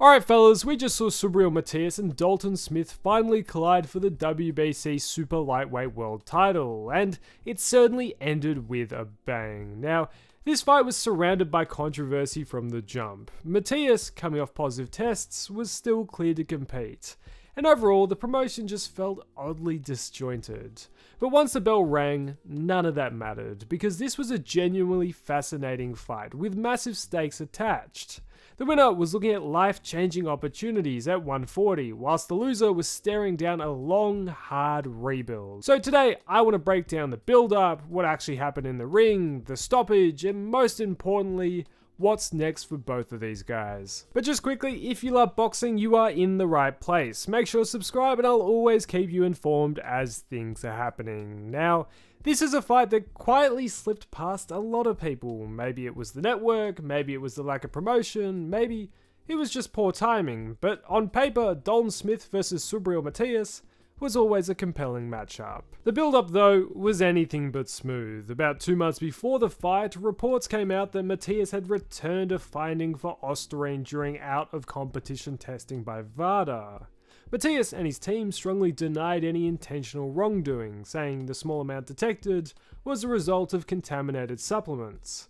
Alright fellas, we just saw Subriel Matias and Dalton Smith finally collide for the WBC Super Lightweight World title, and it certainly ended with a bang. Now, this fight was surrounded by controversy from the jump. Matias, coming off positive tests, was still cleared to compete, and overall the promotion just felt oddly disjointed. But once the bell rang, none of that mattered, because this was a genuinely fascinating fight with massive stakes attached. The winner was looking at life-changing opportunities at 140, whilst the loser was staring down a long, hard rebuild. So today, I want to break down the build-up, what actually happened in the ring, the stoppage, and most importantly, what's next for both of these guys. But just quickly, if you love boxing, you are in the right place. Make sure to subscribe and I'll always keep you informed as things are happening. Now, this is a fight that quietly slipped past a lot of people. Maybe it was the network, maybe it was the lack of promotion, maybe it was just poor timing. But on paper, Dalton Smith versus Subriel Matias was always a compelling matchup. The build-up though was anything but smooth. About 2 months before the fight, reports came out that Matias had returned a finding for ostarine during out-of-competition testing by VADA. Matias and his team strongly denied any intentional wrongdoing, saying the small amount detected was a result of contaminated supplements.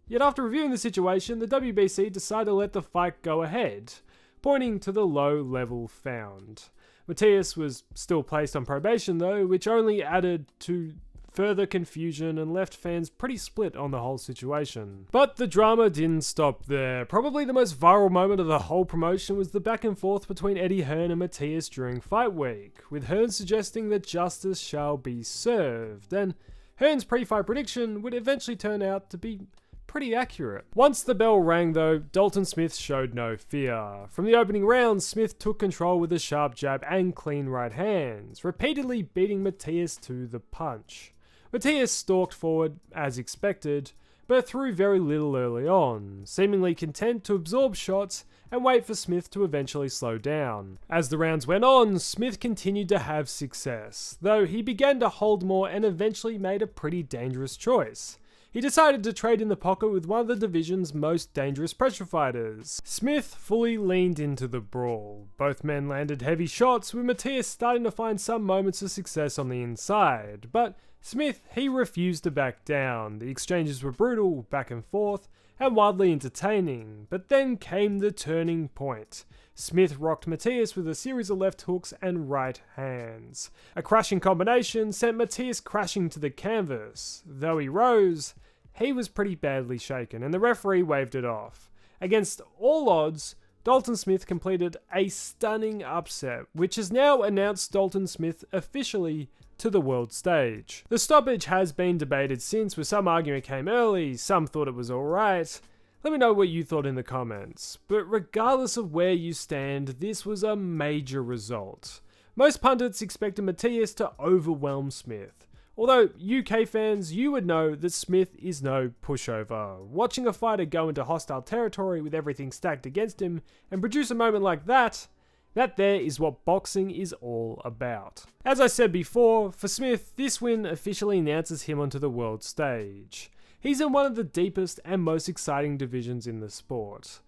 Yet after reviewing the situation, the WBC decided to let the fight go ahead, pointing to the low level found. Matias was still placed on probation though, which only added to further confusion and left fans pretty split on the whole situation. But the drama didn't stop there. Probably the most viral moment of the whole promotion was the back and forth between Eddie Hearn and Matias during fight week, with Hearn suggesting that justice shall be served, and Hearn's pre-fight prediction would eventually turn out to be pretty accurate. Once the bell rang though, Dalton Smith showed no fear. From the opening round, Smith took control with a sharp jab and clean right hands, repeatedly beating Matias to the punch. Matias stalked forward as expected, but threw very little early on, seemingly content to absorb shots and wait for Smith to eventually slow down. As the rounds went on, Smith continued to have success, though he began to hold more and eventually made a pretty dangerous choice. He decided to trade in the pocket with one of the division's most dangerous pressure fighters. Smith fully leaned into the brawl. Both men landed heavy shots, with Matias starting to find some moments of success on the inside, but Smith, he refused to back down. The exchanges were brutal, back and forth, and wildly entertaining, but then came the turning point. Smith rocked Matias with a series of left hooks and right hands. A crashing combination sent Matias crashing to the canvas. Though he rose, he was pretty badly shaken, and the referee waved it off. Against all odds, Dalton Smith completed a stunning upset, which has now announced Dalton Smith officially to the world stage. The stoppage has been debated since, with some arguing it came early, some thought it was alright. Let me know what you thought in the comments. But regardless of where you stand, this was a major result. Most pundits expected Matias to overwhelm Smith. Although UK fans, you would know that Smith is no pushover. Watching a fighter go into hostile territory with everything stacked against him and produce a moment like that there is what boxing is all about. As I said before, for Smith, this win officially announces him onto the world stage. He's in one of the deepest and most exciting divisions in the sport.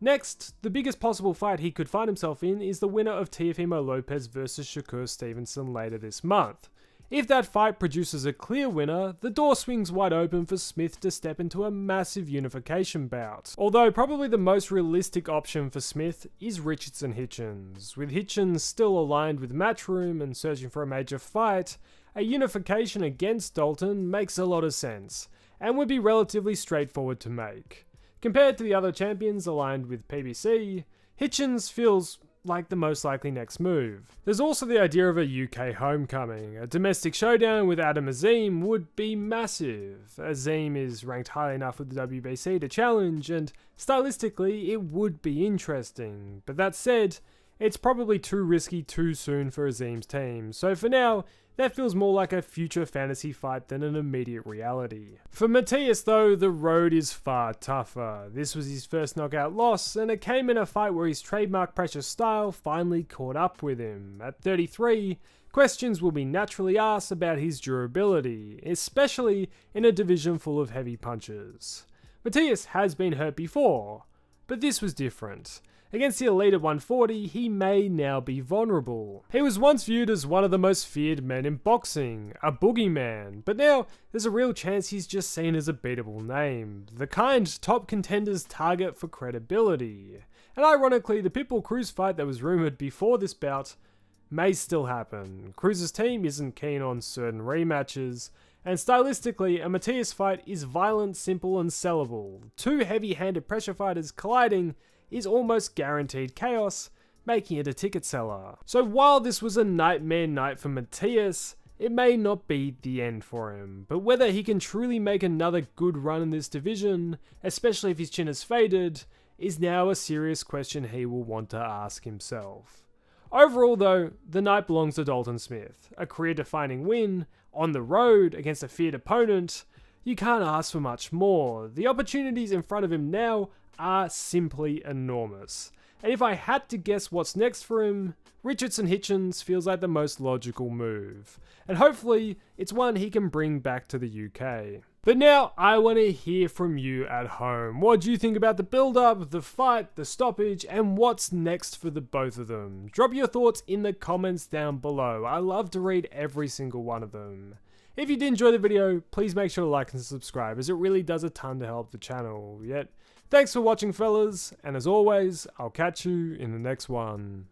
Next, the biggest possible fight he could find himself in is the winner of Teofimo Lopez versus Shakur Stevenson later this month. If that fight produces a clear winner, the door swings wide open for Smith to step into a massive unification bout. Although probably the most realistic option for Smith is Richardson Hitchens. With Hitchens still aligned with Matchroom and searching for a major fight, a unification against Dalton makes a lot of sense, and would be relatively straightforward to make. Compared to the other champions aligned with PBC, Hitchens feels like the most likely next move. There's also the idea of a UK homecoming. A domestic showdown with Adam Azim would be massive. Azim is ranked highly enough with the WBC to challenge, and stylistically it would be interesting. But that said, it's probably too risky too soon for Azim's team, so for now, that feels more like a future fantasy fight than an immediate reality. For Matias though, the road is far tougher. This was his first knockout loss, and it came in a fight where his trademark pressure style finally caught up with him. At 33, questions will be naturally asked about his durability, especially in a division full of heavy punchers. Matias has been hurt before, but this was different. Against the elite at 140, he may now be vulnerable. He was once viewed as one of the most feared men in boxing, a boogeyman, but now there's a real chance he's just seen as a beatable name, the kind top contenders target for credibility. And ironically, the Pitbull Cruz fight that was rumoured before this bout may still happen. Cruz's team isn't keen on certain rematches, and stylistically, a Matias fight is violent, simple, and sellable. Two heavy-handed pressure fighters colliding is almost guaranteed chaos, making it a ticket seller. So while this was a nightmare night for Matias, it may not be the end for him, but whether he can truly make another good run in this division, especially if his chin is faded, is now a serious question he will want to ask himself. Overall though, the night belongs to Dalton Smith, a career-defining win, on the road, against a feared opponent. You can't ask for much more. The opportunities in front of him now are simply enormous. And if I had to guess what's next for him, Richardson-Hitchens feels like the most logical move. And hopefully, it's one he can bring back to the UK. But now, I want to hear from you at home. What do you think about the build-up, the fight, the stoppage, and what's next for the both of them? Drop your thoughts in the comments down below. I love to read every single one of them. If you did enjoy the video, please make sure to like and subscribe, as it really does a ton to help the channel. Thanks for watching, fellas, and as always, I'll catch you in the next one.